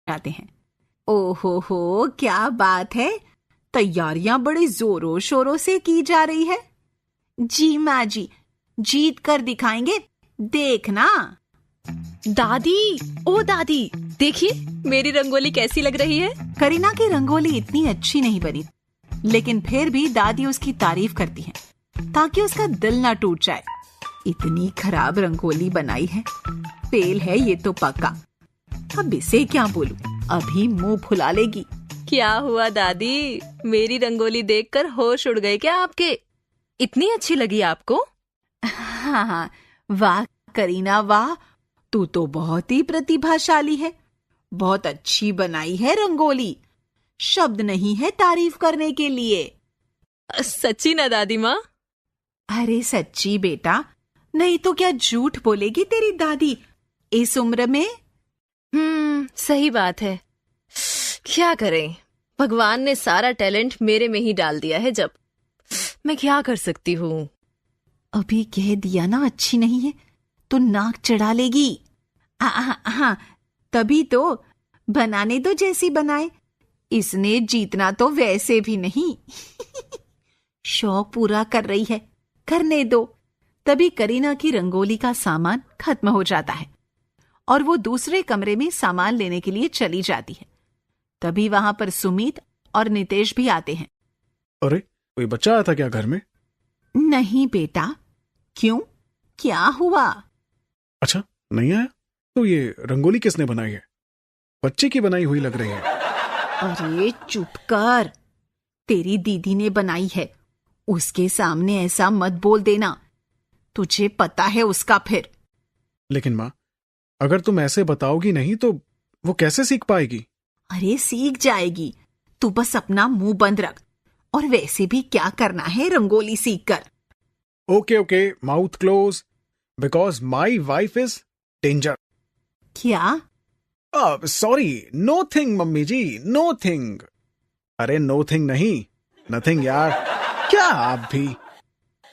जाते हैं। ओहो हो, क्या बात है, तैयारियां बड़े जोरों शोरों से की जा रही है। जी माँ जी, जीत कर दिखाएंगे, देखना। दादी, ओ दादी, देखिए मेरी रंगोली कैसी लग रही है। करीना की रंगोली इतनी अच्छी नहीं बनी, लेकिन फिर भी दादी उसकी तारीफ करती है ताकि उसका दिल ना टूट जाए। इतनी खराब रंगोली बनाई है, फेल है ये तो पक्का। अब इसे क्या बोलूं, अभी मुंह फुला लेगी। क्या हुआ दादी, मेरी रंगोली देखकर होश उड़ गए क्या आपके? इतनी अच्छी लगी आपको? हाँ, वाह करीना वाह, तू तो बहुत ही प्रतिभाशाली है। बहुत अच्छी बनाई है रंगोली, शब्द नहीं है तारीफ करने के लिए। सच्ची ना दादी माँ? अरे सच्ची बेटा, नहीं तो क्या झूठ बोलेगी तेरी दादी इस उम्र में। सही बात है। क्या करें, भगवान ने सारा टैलेंट मेरे में ही डाल दिया है। जब मैं क्या कर सकती हूँ। अभी कह दिया ना अच्छी नहीं है तो नाक चढ़ा लेगी। हाँ, तभी तो, बनाने दो जैसी बनाए, इसने जीतना तो वैसे भी नहीं। शौक पूरा कर रही है, करने दो। तभी करीना की रंगोली का सामान खत्म हो जाता है और वो दूसरे कमरे में सामान लेने के लिए चली जाती है। तभी वहां पर सुमित और नितेश भी आते हैं। अरे, कोई बच्चा आया था क्या घर में? नहीं बेटा, क्यों, क्या हुआ? अच्छा, नहीं आया? तो ये रंगोली किसने बनाई है? बच्चे की बनाई हुई लग रही है। अरे चुप कर, तेरी दीदी ने बनाई है, उसके सामने ऐसा मत बोल देना, तुझे पता है उसका फिर। लेकिन माँ, अगर तुम ऐसे बताओगी नहीं तो वो कैसे सीख पाएगी? अरे सीख जाएगी, तू बस अपना मुंह बंद रख। और वैसे भी क्या करना है रंगोली सीख कर। Okay, mouth close, because my wife is danger. क्या? सॉरी, नो थिंग मम्मी जी, नो थिंग। अरे नो थिंग नहीं, नथिंग यार, क्या आप भी।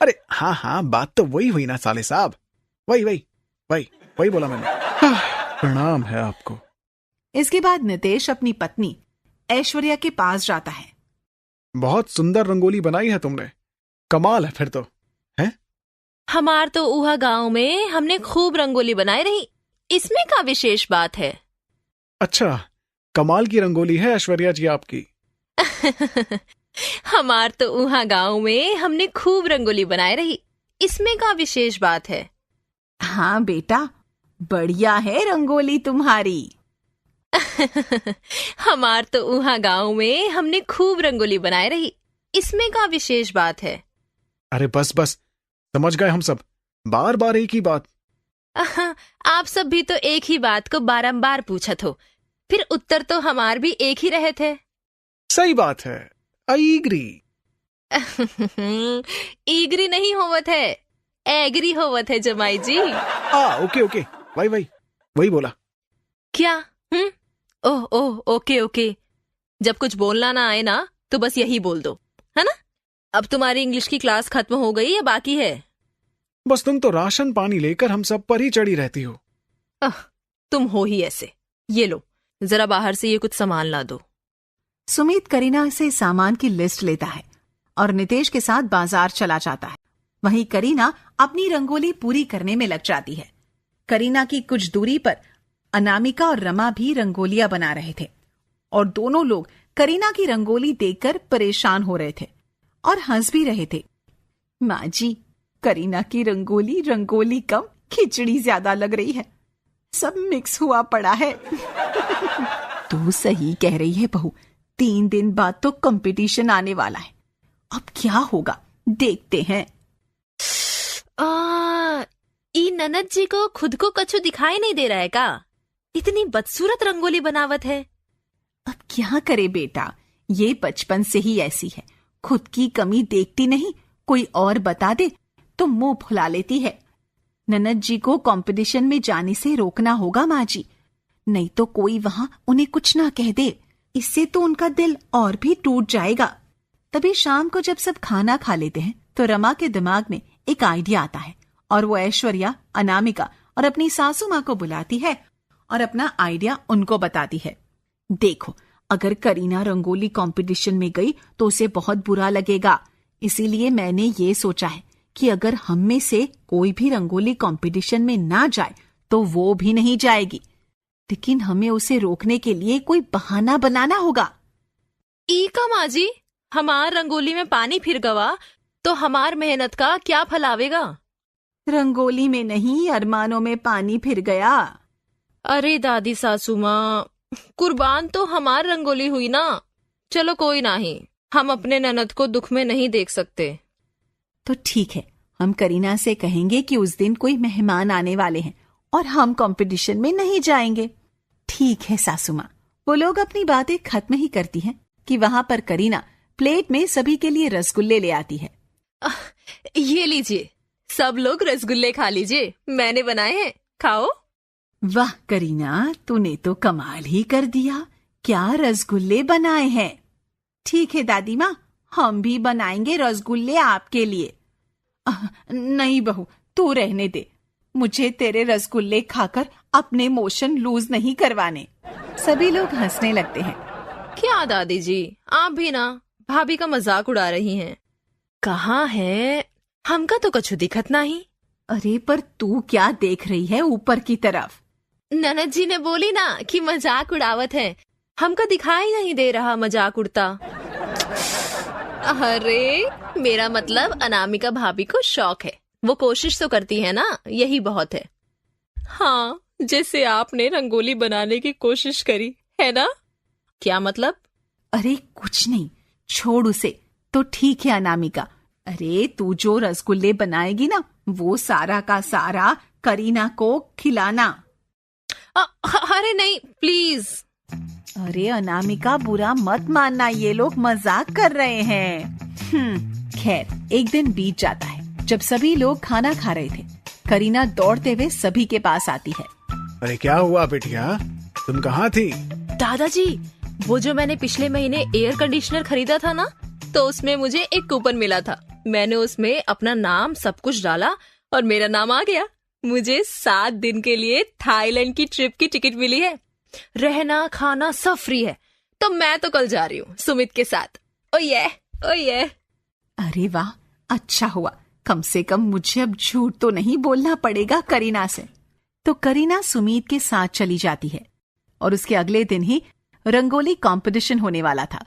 अरे हाँ, बात तो वही हुई ना साले साहब, वही बोला मैंने। प्रणाम है आपको। इसके बाद नितेश अपनी पत्नी ऐश्वर्या के पास जाता है। बहुत सुंदर रंगोली बनाई है तुमने, कमाल है फिर तो, है? हमार तो उहा गांव में हमने खूब रंगोली बनाई रही, इसमें क्या विशेष बात है? अच्छा, कमाल की रंगोली है ऐश्वर्या जी आपकी। हमार तो उहा गांव में हमने खूब रंगोली बनाई रही, इसमें क्या विशेष बात है? हाँ बेटा, बढ़िया है रंगोली तुम्हारी। हमार तो उहा गांव में हमने खूब रंगोली बनाई रही, इसमें क्या विशेष बात है? अरे बस, समझ गए हम सब, बार बार एक ही बात। आप सब भी तो एक ही बात को बारंबार पूछत हो, फिर उत्तर तो हमार भी एक ही रहे थे। सही बात है, आई एग्री। ईगरी नहीं होवत है, एग्री होवत है जमाई जी। ओके, वही बोला। क्या? ओह, ओके। जब कुछ बोलना ना आए ना तो बस यही बोल दो, है ना? अब तुम्हारी इंग्लिश की क्लास खत्म हो गई या बाकी है? बस तुम तो राशन पानी लेकर हम सब पर ही चढ़ी रहती हो। तुम हो ही ऐसे। ये लो, जरा बाहर से ये कुछ सामान ला दो। सुमित करीना से सामान की लिस्ट लेता है और नितेश के साथ बाजार चला जाता है। वहीं करीना अपनी रंगोली पूरी करने में लग जाती है। करीना की कुछ दूरी पर अनामिका और रमा भी रंगोलियां बना रहे थे और दोनों लोग करीना की रंगोली देखकर परेशान हो रहे थे और हंस भी रहे थे। माँ जी, करीना की रंगोली कम, खिचड़ी ज्यादा लग रही है, सब मिक्स हुआ पड़ा है। तू सही कह रही है बहू, 3 दिन बाद तो कंपटीशन आने वाला है, अब क्या होगा देखते हैं। ई ननद जी को खुद को कछु दिखाई नहीं दे रहा है का? इतनी बदसूरत रंगोली बनावत है। अब क्या करे बेटा, ये बचपन से ही ऐसी है, खुद की कमी देखती नहीं, कोई और बता दे तो मुंह फुला लेती है। ननद जी को कंपटीशन में जाने से रोकना होगा माँ जी, नहीं तो कोई वहां उन्हें कुछ ना कह दे, इससे तो उनका दिल और भी टूट जाएगा। तभी शाम को जब सब खाना खा लेते हैं तो रमा के दिमाग में एक आइडिया आता है और वो ऐश्वर्या, अनामिका और अपनी सासू माँ को बुलाती है और अपना आइडिया उनको बताती है। देखो, अगर करीना रंगोली कंपटीशन में गई तो उसे बहुत बुरा लगेगा। इसीलिए मैंने ये सोचा है कि अगर हम में से कोई भी रंगोली कंपटीशन में ना जाए तो वो भी नहीं जाएगी, लेकिन हमें उसे रोकने के लिए कोई बहाना बनाना होगा। का माँ जी, हमार रंगोली में पानी फिर गवा तो हमार मेहनत का क्या फल आवेगा? रंगोली में नहीं, अरमानों में पानी फिर गया। अरे दादी सासू माँ, कुर्बान तो हमार रंगोली हुई ना। चलो कोई नहीं, हम अपने ननद को दुख में नहीं देख सकते। तो ठीक है, हम करीना से कहेंगे कि उस दिन कोई मेहमान आने वाले हैं और हम कंपटीशन में नहीं जाएंगे। ठीक है सासू माँ। वो लोग अपनी बातें खत्म ही करती हैं कि वहां पर करीना प्लेट में सभी के लिए रसगुल्ले ले आती है। ये लीजिए, सब लोग रसगुल्ले खा लीजिए, मैंने बनाए हैं, खाओ। वाह करीना, तूने तो कमाल ही कर दिया। क्या रसगुल्ले बनाए हैं? ठीक है दादी माँ, हम भी बनाएंगे रसगुल्ले आपके लिए। नहीं बहू, तू रहने दे, मुझे तेरे रसगुल्ले खाकर अपने मोशन लूज नहीं करवाने। सभी लोग हंसने लगते हैं। क्या दादी जी, आप भी ना भाभी का मजाक उड़ा रही हैं। कहाँ है? हमका तो कछु दिखत नहीं। अरे पर तू क्या देख रही है ऊपर की तरफ? ननद जी ने बोली ना कि मजाक उड़ावत है, हमका दिखाई नहीं दे रहा मजाक उड़ता। अरे मेरा मतलब अनामिका भाभी को शौक है, वो कोशिश तो करती है ना, यही बहुत है। हाँ, जैसे आपने रंगोली बनाने की कोशिश करी है ना। क्या मतलब? अरे कुछ नहीं, छोड़ उसे। तो ठीक है अनामिका, अरे तू जो रसगुल्ले बनाएगी ना, वो सारा का सारा करीना को खिलाना। अरे नहीं, प्लीज। अरे अनामिका, बुरा मत मानना, ये लोग मजाक कर रहे हैं। खैर, एक दिन बीत जाता है। जब सभी लोग खाना खा रहे थे, करीना दौड़ते हुए सभी के पास आती है। अरे क्या हुआ बिटिया, तुम कहाँ थी? दादाजी, वो जो मैंने पिछले महीने एयर कंडीशनर खरीदा था ना, तो उसमें मुझे एक कूपन मिला था। मैंने उसमें अपना नाम सब कुछ डाला और मेरा नाम आ गया। मुझे 7 दिन के लिए थाईलैंड की ट्रिप की टिकट मिली है। रहना खाना सब फ्री है। तो मैं तो कल जा रही हूँ सुमित के साथ। ओ ये। अरे वाह, अच्छा हुआ, कम से कम मुझे अब झूठ तो नहीं बोलना पड़ेगा करीना से। तो करीना सुमित के साथ चली जाती है और उसके अगले दिन ही रंगोली कंपटीशन होने वाला था।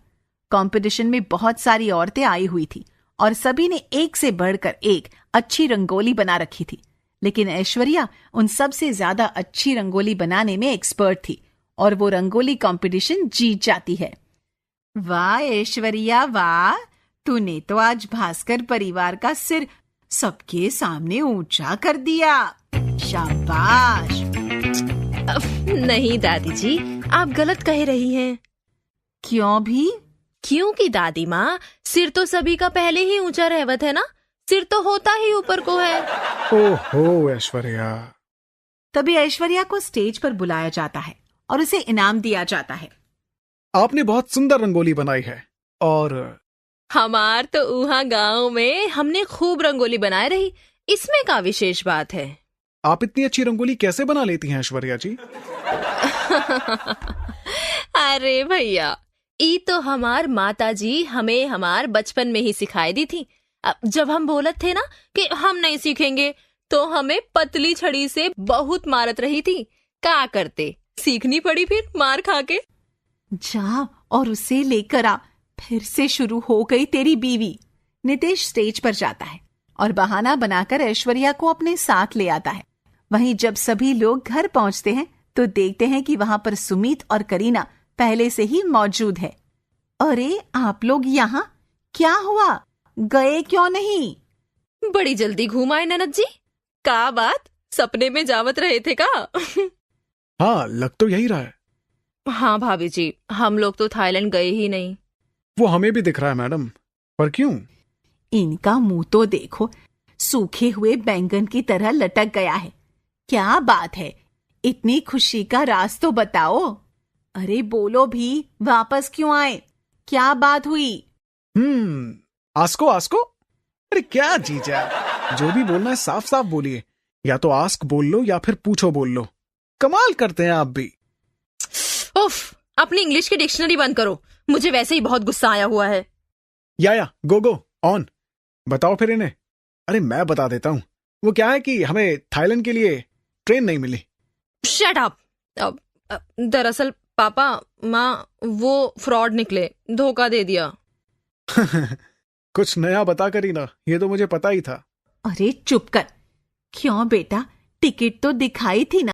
कंपटीशन में बहुत सारी औरतें आई हुई थी और सभी ने एक से बढ़कर एक अच्छी रंगोली बना रखी थी, लेकिन ऐश्वर्या उन सब से ज्यादा अच्छी रंगोली बनाने में एक्सपर्ट थी और वो रंगोली कंपटीशन जीत जाती है। वाह ऐश्वर्या वाह, तूने तो आज भास्कर परिवार का सिर सबके सामने ऊंचा कर दिया। शाबाश। नहीं दादी जी, आप गलत कह रही हैं। क्यों भी? क्योंकि दादी माँ, सिर तो सभी का पहले ही ऊंचा रहवत है ना, सिर तो होता ही ऊपर को है। ओहो ऐश्वर्या। तभी ऐश्वर्या को स्टेज पर बुलाया जाता है और उसे इनाम दिया जाता है। आपने बहुत सुंदर रंगोली बनाई है और हमार तो उहाँ गांव में हमने खूब रंगोली बनाए रही, इसमें का विशेष बात है। आप इतनी अच्छी रंगोली कैसे बना लेती हैं ऐश्वर्या जी? अरे भैया, ई तो हमार माता जी हमें हमार बचपन में ही सिखाई दी थी। अब जब हम बोलत थे ना कि हम नहीं सीखेंगे, तो हमें पतली छड़ी से बहुत मारत रही थी। क्या करते, सीखनी पड़ी फिर मार खा के। जा और उसे लेकर आ। फिर से शुरू हो गई तेरी बीवी। नितेश स्टेज पर जाता है और बहाना बनाकर ऐश्वर्या को अपने साथ ले आता है। वहीं जब सभी लोग घर पहुंचते हैं तो देखते हैं कि वहां पर सुमित और करीना पहले से ही मौजूद है। अरे आप लोग यहाँ, क्या हुआ, गए क्यों नहीं? बड़ी जल्दी घूम आए ननद जी। का बात, सपने में जावत रहे थे का? हाँ, लग तो यही रहा है। हाँ भाभी जी, हम लोग तो थाईलैंड गए ही नहीं। वो हमें भी दिख रहा है मैडम, पर क्यों? इनका मुंह तो देखो, सूखे हुए बैंगन की तरह लटक गया है। क्या बात है, इतनी खुशी का राज तो बताओ। अरे बोलो भी, वापस क्यों आए, क्या बात हुई? आस्को आस्को। अरे क्या जीजा, जो भी बोलना है साफ साफ बोलिए, या तो आस्क बोल लो या फिर पूछो बोल लो। कमाल करते हैं आप भी। उफ, अपनी इंग्लिश की डिक्शनरी बंद करो, मुझे वैसे ही बहुत गुस्सा आया हुआ है। या गो ऑन। बताओ फिर इन्हें। अरे मैं बता देता हूँ। वो क्या है कि हमें थाईलैंड के लिए ट्रेन नहीं मिली। Shut up. दरअसल पापा माँ वो फ्रॉड निकले, धोखा दे दिया। कुछ नया बता करीना, ये तो मुझे पता ही था। अरे चुप कर। क्यों बेटा, टिकट तो दिखाई थी ना।